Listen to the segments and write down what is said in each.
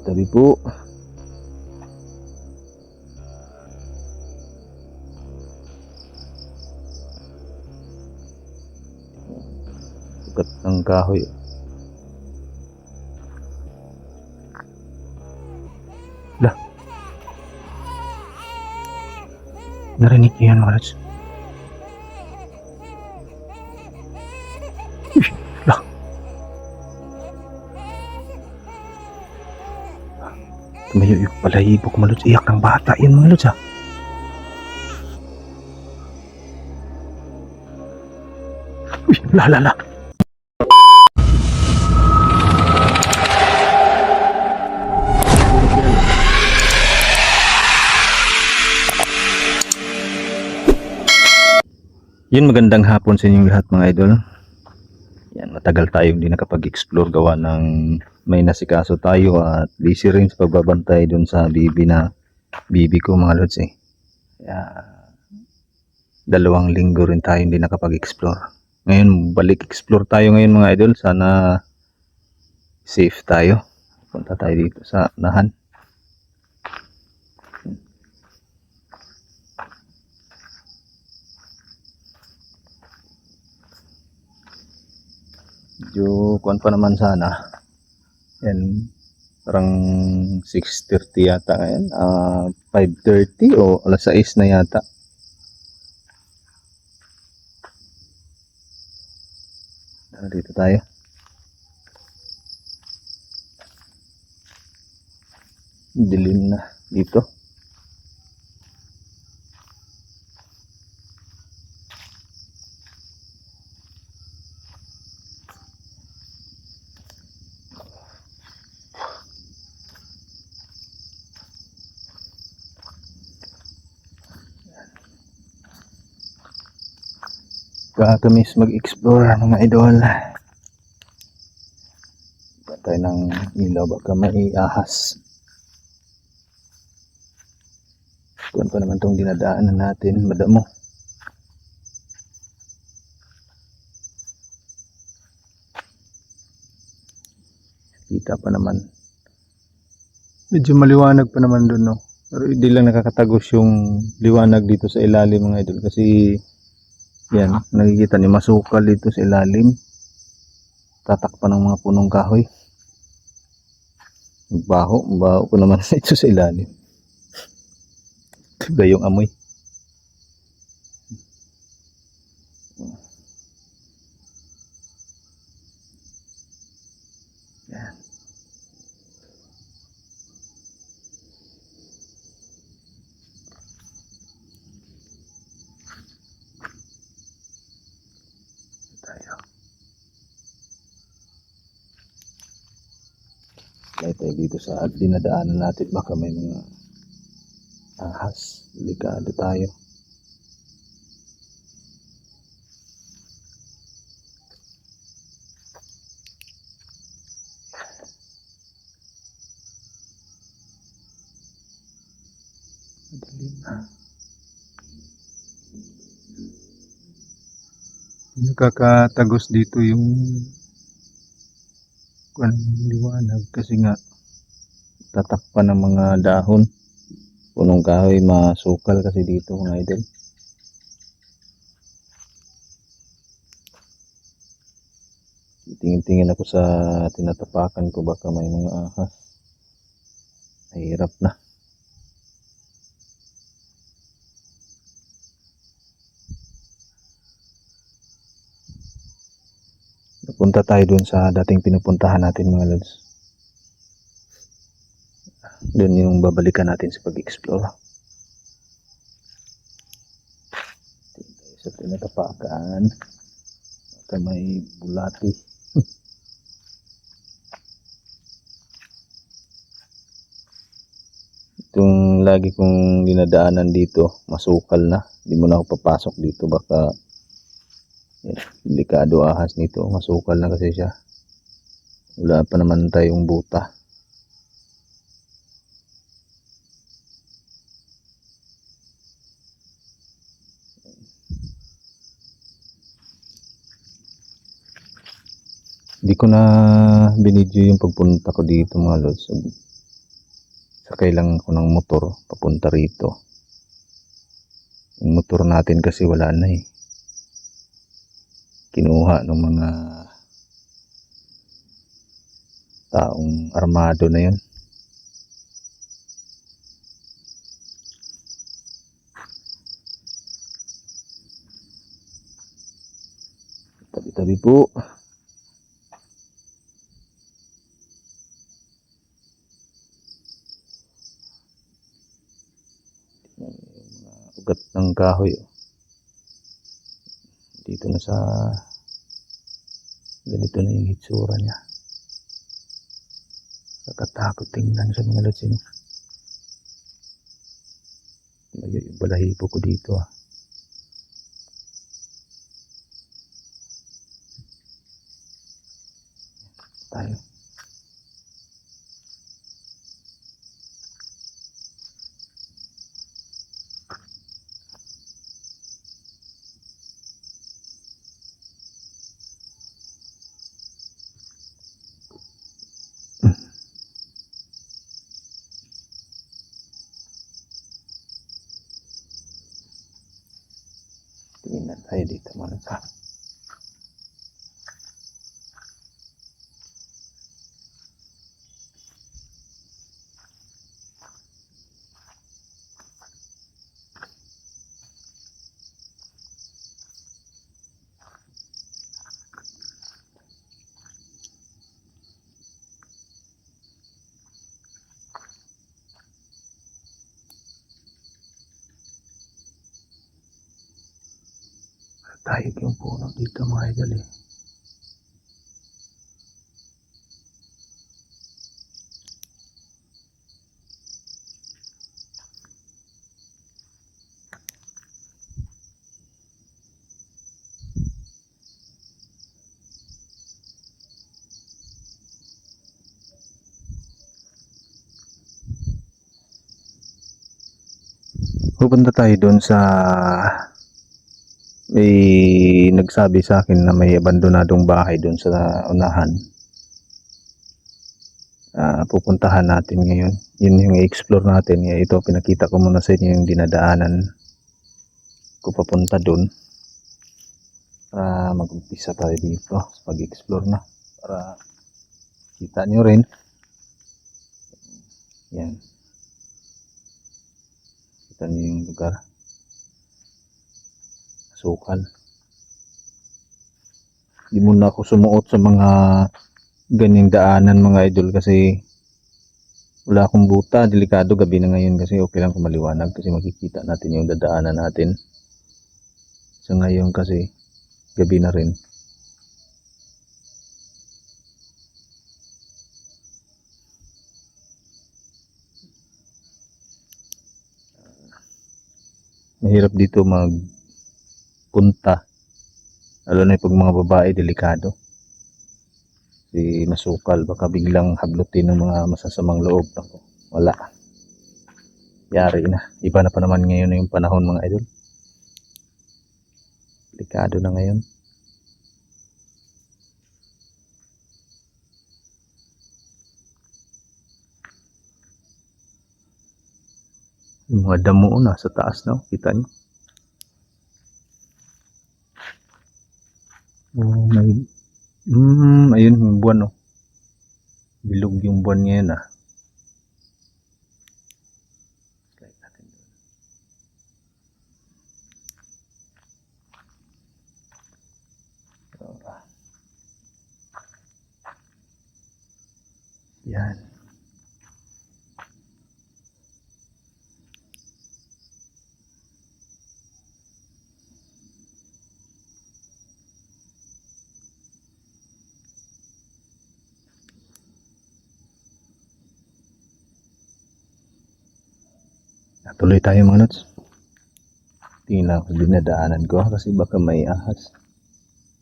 Tabi po. Ugat ng kahoy. Lah. Narinig niyo yan, mga lods? Lah. Tumayo yung balahibo ko, mga lods. Iyak ng bata yan, mga lods, ha. Uy, la. Yun, magandang hapon sa inyong lahat, mga idol. Yan, matagal tayong hindi nakapag-explore gawa ng may nasikaso tayo at busy rin sa pagbabantay dun sa bibi ko, mga lods, eh. Kaya 2 linggo rin tayo hindi nakapag-explore. Ngayon, balik explore tayo ngayon, mga idol. Sana safe tayo. Punta tayo dito sa nahan. Medyo kuwan pa naman sana. Yan, parang 6:30 yata ngayon. 5:30 o alas 6 na yata. Dito tayo. Dilim na dito. Kakamis mag-explore, mga idol. Tayo ng ilaw, baka may ahas. Kuwan pa naman itong dinadaanan natin, madamo. Kita pa naman. Medyo maliwanag pa naman doon, no? Pero hindi lang nakakatagos yung liwanag dito sa ilalim, mga idol. Kasi yan, nakikita ni masukal dito sa ilalim. Tatakpan ng mga punong kahoy. Baho ko naman ito sa ilalim. Iba yung amoy. Yan. Tayo. Lay tayo dito sa dinadaanan natin, baka may mga ahas. Delikado tayo. Madilim na. Nakakatagos dito yung liwanag kasi nga tatakpan ng mga dahon. Punong kahoy, masukal kasi dito, mga idol. Tingin-tingin ako sa tinatapakan ko, baka may mga ahas. Mahirap na. Punta tayo dun sa dating pinupuntahan natin, mga lods. Dun yung babalikan natin sa pag-explore. Sa tinatapakan, baka may bulati. Itong lagi kong dinadaanan dito, masukal na. Hindi mo na ako papasok dito, baka delikado ahas nito. Masukal na kasi siya. Wala pa naman tayong buta. Hindi ko na binidyo yung pagpunta ko dito, mga lods. Sakay lang ako ng motor papunta rito. Yung motor natin kasi wala na eh. Kinuha ng mga taong armado na yun. Tabi-tabi po. Ugat ng kahoy. Dito na sa ganito na yung hitsura niya. Nakatakot tingnan sa mga lods. May balahibo ko dito ah. Tayo. Tingnan tayo dito mga lods. Tayo yung puno dito mga idol eh. Pupunta tayo doon sa may nagsabi sa akin na may abandonadong bahay doon sa unahan. Pupuntahan natin ngayon. Yun yung i-explore natin. Ito pinakita ko muna sa inyo yung dinadaanan ko papunta doon. Para mag-umpisa tayo dito sa pag-explore na. Para kita nyo rin. Yan. Kita nyo yung lugar. Sukal. Hindi muna ako sumuot sa mga ganyang daanan mga idol kasi wala akong buta. Delikado gabi na ngayon kasi okay lang kung maliwanag kasi makikita natin yung dadaanan natin. So ngayon kasi gabi na rin. Mahirap dito magpunta. Lalo na pag mga babae, delikado. Kasi masukal, baka biglang hablutin ng mga masasamang loob. Wala. Yari na. Iba na pa naman ngayon yung panahon mga idol. Delikado na ngayon. Yung mga damo na sa taas na. Kita nyo. Oh, may ayun yung buwan oh. Bilog yung buwan ngayon ah. Slide natin doon. Yan. Tuloy tayo mga lods. Tingnan ako sa dinadaanan ko kasi baka may ahas.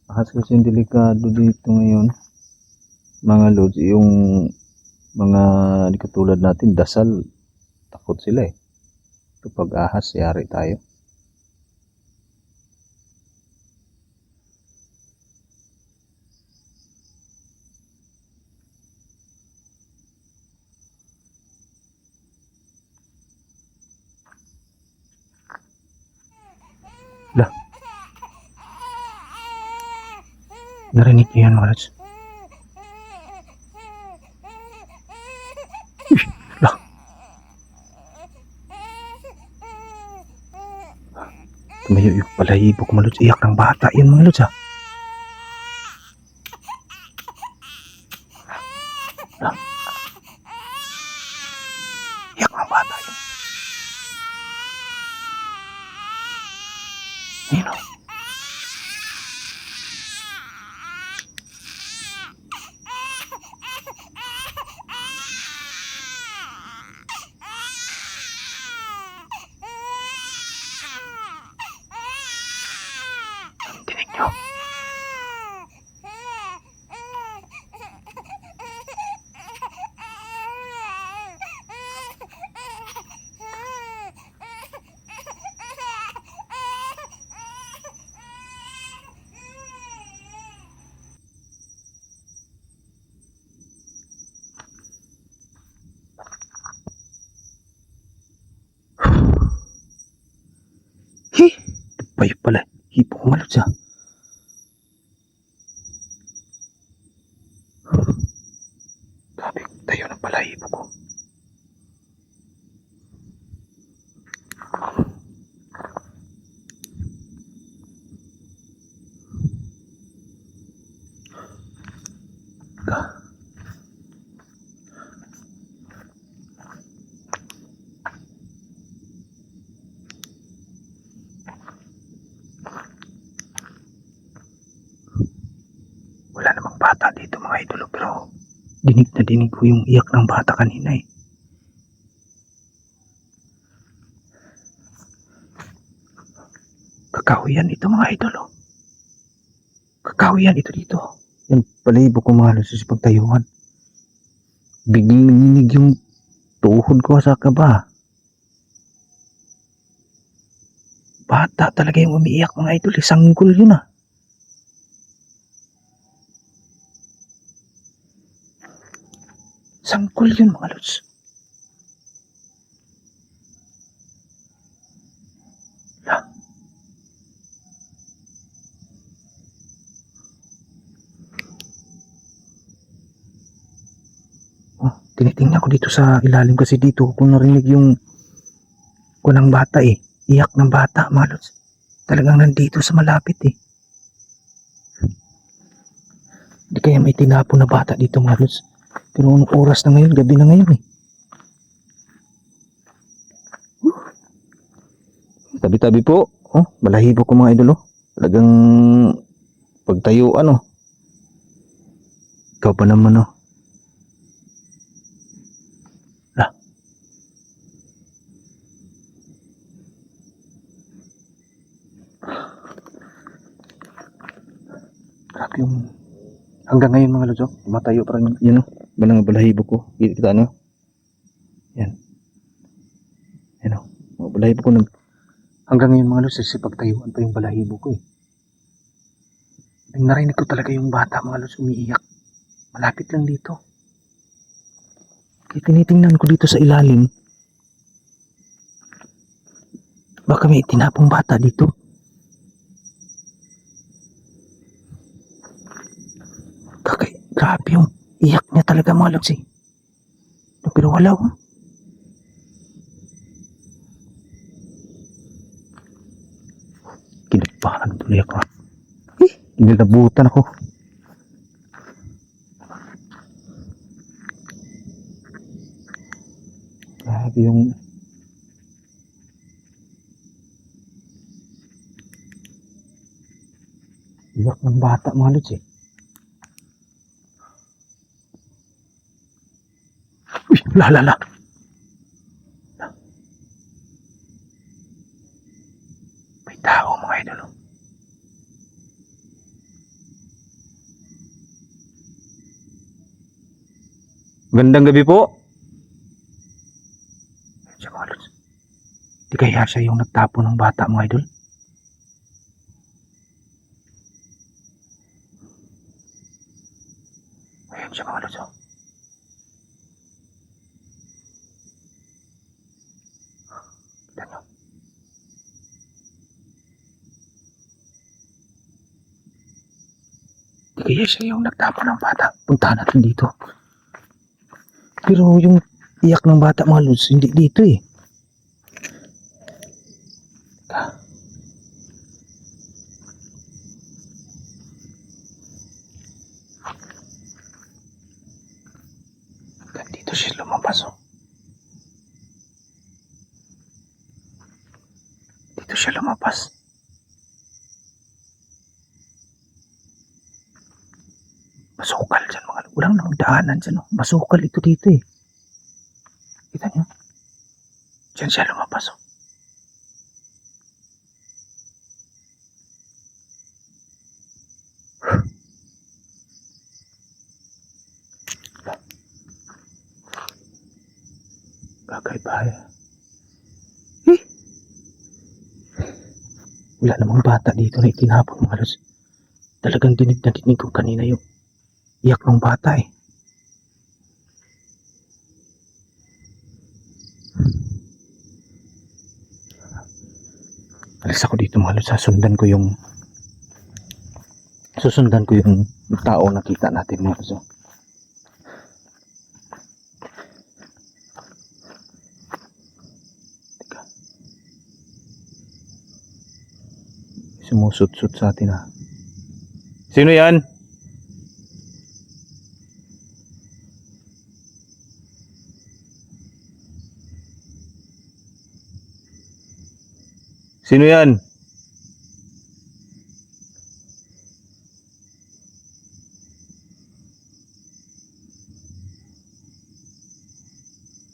Ahas kasi yung delikado dito ngayon. Mga lods, yung mga di katulad natin, dasal, takot sila eh. Kapag ahas, yari tayo. Narinig niyo yan mga lods? Lah. Tumayo yung balahibo ko mga lods. Iyak ng bata yun mga lods ha. Lah. Iyak ng bata yun. Ayun o. Tinig nyo. Hi! Bayo pala. Hipo ko mga lods ha. Grabe, tayo ng balahibo ko. Wala namang bata dito mga idolo, pero dinig na dinig ko yung iyak ng bata kanina eh. Kakahuyan ito mga idolo. Kakahuyan ito dito. Yan balahibo ko mga lods sa pagtayuan. Biglang nanginig yung tuhod ko sa kaba. Bata talaga yung umiiyak mga idol. Sanggol yun ah. Sanggol yun mga lods. Lah. Oh, tinitingnan ko dito sa ilalim kasi dito ko narinig yung kunang bata eh. Iyak ng bata mga lods. Talagang nandito sa malapit eh. Di kaya may tinapon na bata dito mga lods. Pero anong oras na ngayon? Gabi na ngayon eh. Tabi-tabi po. Oh, balahibo ko mga idol oh. Talagang pagtayuan oh. Ikaw pa naman oh. Lah. Grabe yung hanggang ngayon mga lods oh. Matayo pa rin yun oh. Balang balahibo ko. Kita ano? Yan. Yan oh. Balahibo ko hanggang ngayon mga lods, pagtayuan pa yung balahibo ko eh. Narinig ko talaga yung bata mga lods umiiyak. Malapit lang dito. Kaya tinitingnan ko dito sa ilalim. Baka may tinapong bata dito. Grabe yung iyak niya talaga mga lods eh. Pero wala oh. Kinabahan tuloy ako. Kinilabutan ako. Grabe yung iyak ng bata mga lods eh. Uy, la. May tao mga idol. Gandang gabi po. Siya mga lods. Di kaya siya yung nagtapo ng bata mga idol? Ayan siya mga lods oh. Kita nyo. Di kaya siya yung nagtapon ng bata. Puntahan natin dito. Pero yung iyak ng bata mga lods, hindi dito eh. Teka. Dito siya lumabas oh. Dito siya lumabas. Masukal dyan mga lods. Walang namang daanan dyan oh. Masukal ito dito eh. Kita niyo? Diyan siya lumabas oh. Bagay-bagay. Eh? Wala namang bata dito na itinapon mga lods. Talagang dinig na dinig ko kanina yung iyak ng bata eh. Alis ako dito mga lods. Susundan ko yung tao nakita natin mga lods. Teka. Sumusut-sut sa atin ha. Sino yan? Sino yan?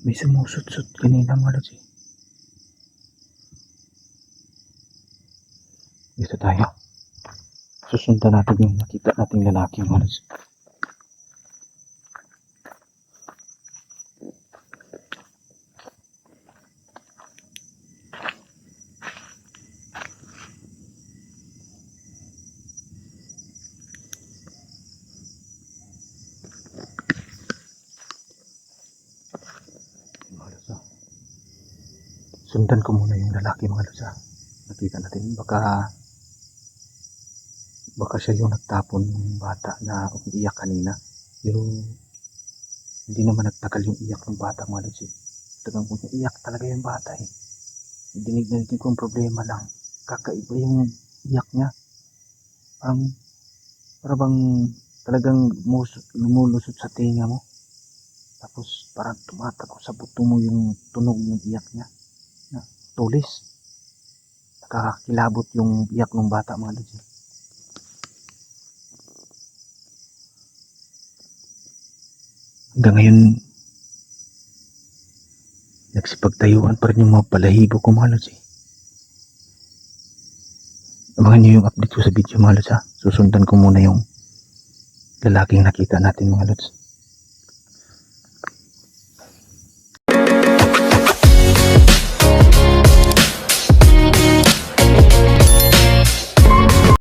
May sumusut-sut kanina mga lods eh. Dito tayo. Susundan natin yung nakita nating lalaki mga lods. Sundan ko muna yung lalaki mga lods ha. Nakita natin baka siya yung nagtapon ng bata na umiiyak kanina. Pero hindi naman nagtagal yung iyak ng bata mga lods eh. Talagang umiiyak talaga yung bata eh. Dinig na dinig ko ang problema lang. Kakaiba yung iyak niya. Para bang talagang lumulusot sa tinga mo. Tapos parang tumatakbo sa buto mo yung tunog ng iyak niya. Na tulis. Nakakakilabot yung iyak ng bata mga lods. Hanggang ngayon nagsipagtayuan pa rin yung mga balahibo ko mga lods eh. Abangan nyo yung update ko sa video mga lods ha. Susundan ko muna yung lalaking nakita natin mga lods.